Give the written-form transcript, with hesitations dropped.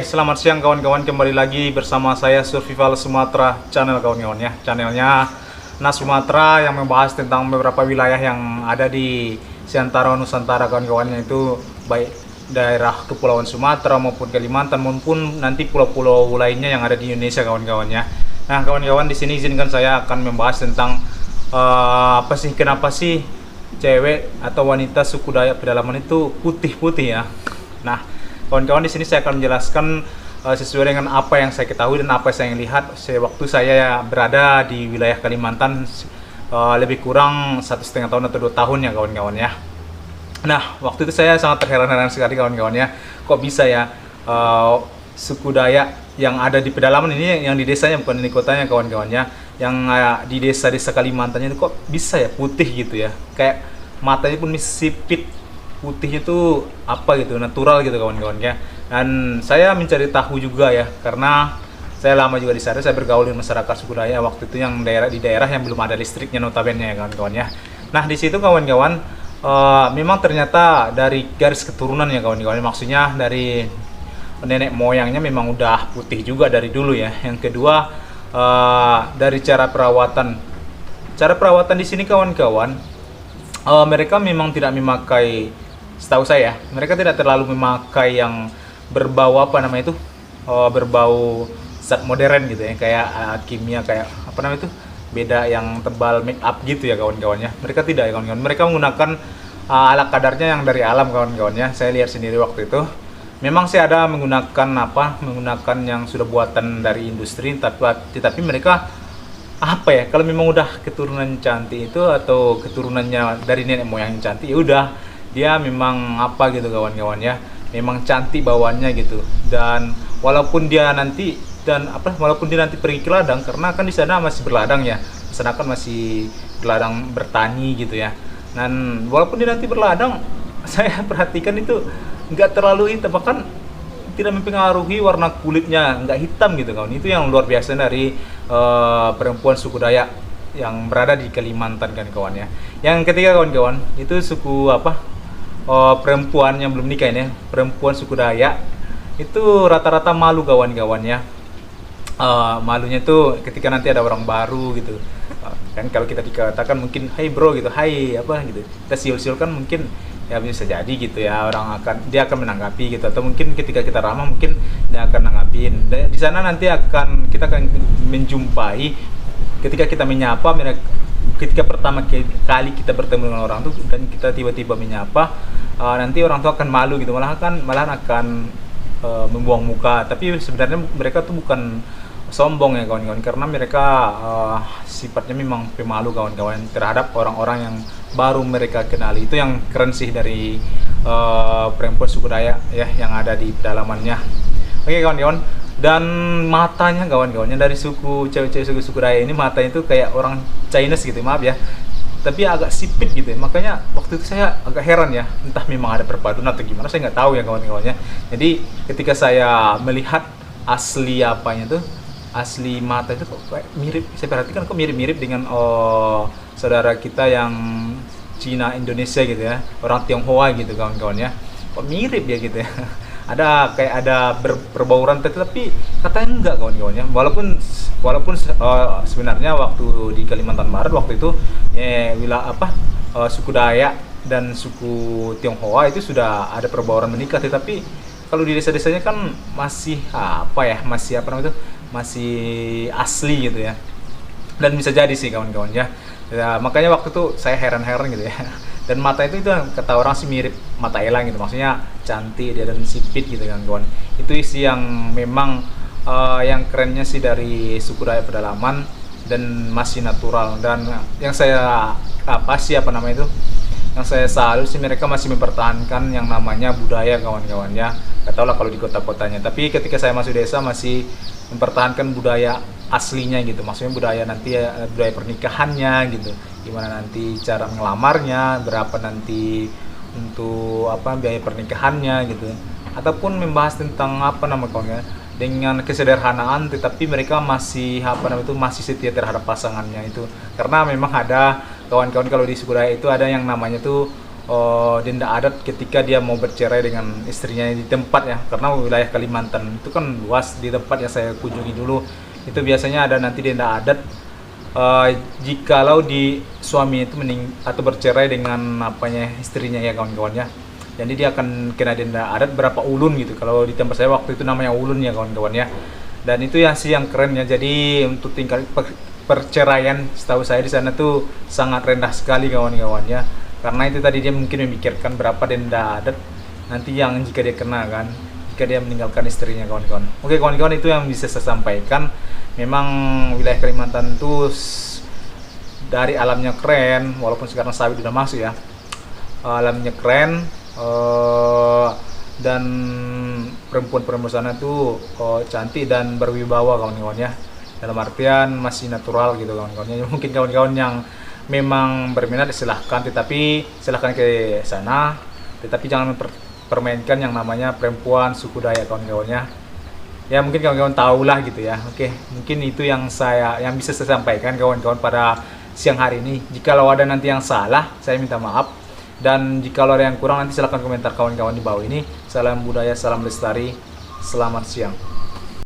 Selamat siang kawan-kawan, kembali lagi bersama saya Survival Sumatera Channel kawan-kawan ya. Channelnya Nas Sumatera yang membahas tentang beberapa wilayah yang ada di Siantara Nusantara kawan-kawan, yaitu baik daerah Kepulauan Sumatera maupun Kalimantan maupun nanti pulau-pulau lainnya yang ada di Indonesia kawan-kawan ya. Nah kawan-kawan, di sini izinkan saya akan membahas tentang kenapa sih cewek atau wanita suku Dayak pedalaman itu putih-putih ya. Nah kawan-kawan, di sini saya akan menjelaskan sesuai dengan apa yang saya ketahui dan apa yang saya lihat waktu saya berada di wilayah Kalimantan lebih kurang 1,5 tahun atau 2 tahun ya kawan-kawan ya. Nah, waktu itu saya sangat terheran-heran sekali kawan-kawan ya. Kok bisa ya suku Dayak yang ada di pedalaman ini, yang di desanya bukan di kotanya kawan-kawan ya, yang di desa-desa Kalimantannya itu kok bisa ya putih gitu ya. Kayak matanya pun sipit, putihnya tuh apa gitu, natural gitu kawan-kawan ya. Dan saya mencari tahu juga ya, karena saya lama juga di sana, saya bergaul dengan masyarakat suku Dayak waktu itu yang di daerah yang belum ada listriknya notabene ya kawan-kawan ya. Nah di situ kawan-kawan, memang ternyata dari garis keturunan ya kawan-kawan, maksudnya dari nenek moyangnya memang udah putih juga dari dulu ya. Yang kedua, dari cara perawatan di sini kawan-kawan, mereka memang tidak memakai, setahu saya mereka tidak terlalu memakai yang berbau berbau zat modern gitu ya, kayak kimia, kayak beda yang tebal make up gitu ya kawan-kawan ya. Mereka tidak ya kawan-kawan, mereka menggunakan ala kadarnya yang dari alam kawan-kawan ya. Saya lihat sendiri waktu itu, memang sih ada menggunakan yang sudah buatan dari industri, tetapi mereka kalau memang udah keturunan cantik itu atau keturunannya dari nenek moyang yang cantik, ya udah dia memang gitu kawan-kawan ya, memang cantik bawaannya gitu. Dan walaupun dia nanti pergi ke ladang, karena kan di sana masih berladang ya, masyarakat masih berladang bertani gitu ya. Dan walaupun dia nanti berladang, saya perhatikan itu nggak terlalu hitam, bahkan tidak mempengaruhi warna kulitnya, nggak hitam gitu kawan. Itu yang luar biasa dari perempuan suku Dayak yang berada di Kalimantan kan kawan ya. Yang ketiga kawan-kawan, itu suku perempuan yang belum nikah ini, perempuan suku Dayak itu rata-rata malu kawan-kawan ya. Malunya itu ketika nanti ada orang baru gitu, kan kalau kita dikatakan mungkin hai bro gitu, hai gitu, kita siul-siul kan mungkin ya bisa jadi gitu ya, dia akan menanggapi gitu, atau mungkin ketika kita ramah mungkin dia akan nanggapin. Di sana nanti kita akan menjumpai ketika kita menyapa mereka, ketika pertama kali kita bertemu dengan orang tuh dan kita tiba-tiba menyapa, nanti orang tuh akan malu gitu, malahan akan membuang muka. Tapi sebenarnya mereka tuh bukan sombong ya kawan-kawan, karena mereka sifatnya memang pemalu kawan-kawan terhadap orang-orang yang baru mereka kenali. Itu yang keren sih dari perempuan suku Dayak ya yang ada di pedalamannya. Oke kawan-kawan, dan matanya kawan-kawannya dari cewek-cewek suku Dayak ini, matanya itu kayak orang Chinese gitu, maaf ya, tapi agak sipit gitu ya. Makanya waktu itu saya agak heran ya, entah memang ada perpaduan atau gimana, saya nggak tahu ya kawan-kawannya. Jadi ketika saya melihat asli mata itu kok kayak mirip, saya perhatikan kok mirip-mirip dengan saudara kita yang Cina Indonesia gitu ya, orang Tionghoa gitu kawan-kawan ya, kok mirip ya gitu ya. Ada berbauran, tetapi katanya enggak kawan-kawan ya. Walaupun sebenarnya waktu di Kalimantan Barat waktu itu suku Dayak dan suku Tionghoa itu sudah ada perbauran menikah, tetapi kalau di desa-desanya kan masih masih asli gitu ya. Dan bisa jadi sih kawan-kawan ya. Makanya waktu itu saya heran-heran gitu ya. Dan mata itu kata orang sih mirip mata elang gitu, maksudnya cantik dia dan sipit gitu kan kawan. Itu isi yang memang yang kerennya sih dari suku Dayak pedalaman, dan masih natural. Dan yang saya yang saya salut sih, mereka masih mempertahankan yang namanya budaya kawan-kawan ya. Gak tau lah kalau di kota-kotanya, tapi ketika saya masuk desa masih mempertahankan budaya aslinya gitu, maksudnya budaya pernikahannya gitu, gimana nanti cara ngelamarnya, berapa nanti untuk biaya pernikahannya gitu, ataupun membahas tentang dengan kesederhanaan, tetapi mereka masih masih setia terhadap pasangannya itu. Karena memang ada kawan-kawan, kalau di suku Dayak itu ada yang namanya tuh denda adat ketika dia mau bercerai dengan istrinya di tempat ya, karena wilayah Kalimantan itu kan luas. Di tempat yang saya kunjungi dulu itu biasanya ada nanti denda adat jikalau di suami itu atau bercerai dengan apanya istrinya ya kawan-kawannya. Jadi dia akan kena denda adat berapa ulun gitu. Kalau di tempat saya waktu itu namanya ulun ya kawan-kawan ya. Dan itu yang sih yang keren ya. Jadi untuk tingkat perceraian setahu saya di sana tuh sangat rendah sekali kawan-kawan ya. Karena itu tadi dia mungkin memikirkan berapa denda adat nanti yang jika dia kena kan, jika dia meninggalkan istrinya kawan-kawan. Oke kawan-kawan, itu yang bisa saya sampaikan. Memang wilayah Kalimantan itu dari alamnya keren, walaupun sekarang sawit udah masuk ya. Alamnya keren, dan perempuan-perempuan sana tuh cantik dan berwibawa kawan-kawan ya. Dalam artian masih natural gitu kawan-kawannya. Mungkin kawan-kawan yang memang berminat silahkan, tetapi silahkan ke sana, tetapi jangan mempermainkan yang namanya perempuan suku Dayak kawan-kawannya. Ya mungkin kawan-kawan tahulah gitu ya. Oke, mungkin itu yang bisa saya sampaikan kawan-kawan pada siang hari ini. Jikalau ada nanti yang salah, saya minta maaf. Dan jikalau ada yang kurang, nanti silahkan komentar kawan-kawan di bawah ini. Salam budaya, salam lestari, selamat siang.